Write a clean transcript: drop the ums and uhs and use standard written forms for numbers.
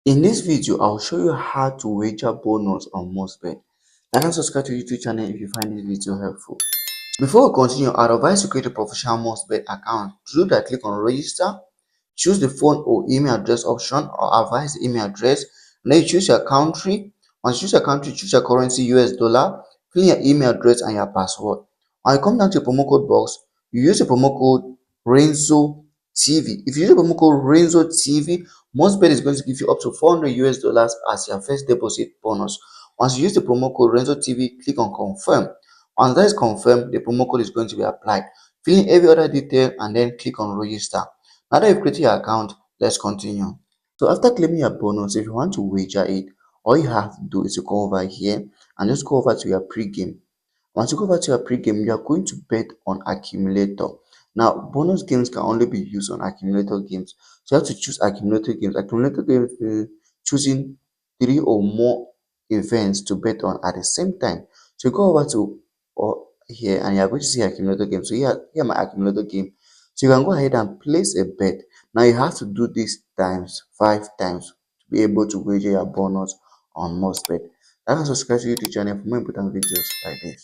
In this video, I'll show you how to wager bonus on Mostbet. Like and subscribe to YouTube channel if you find this video helpful. Before we continue, I'd advise you create a professional Mostbet account. To do that, click on register, choose the phone or email address option or advise the email address, and then you choose your country. Once you choose your country, choose your currency US dollar, fill in your email address and your password. When you come down to the promo code box, you use the promo code Renzo TV. If you use the promo code Renzo TV, Mostbet is going to give you up to 400 US dollars as your first deposit bonus. Once you use the promo code Renzo TV, click on confirm. Once that is confirmed, the promo code is going to be applied. Fill in every other detail and then click on register. Now that you've created your account, let's continue. So after claiming your bonus, if you want to wager it, all you have to do is to go over here and just go over to your pre-game. Once you go over to your pre-game, you are going to bet on accumulator. Now, bonus games can only be used on accumulator games. So you have to choose accumulator games. Accumulator games is choosing 3 or more events to bet on at the same time. So you go over to here and you are going to see accumulator game. So here my accumulator game. So you can go ahead and place a bet. Now you have to do this times 5 times to be able to wager your bonus on Mostbet. Like and subscribe to YouTube channel for more important videos like this.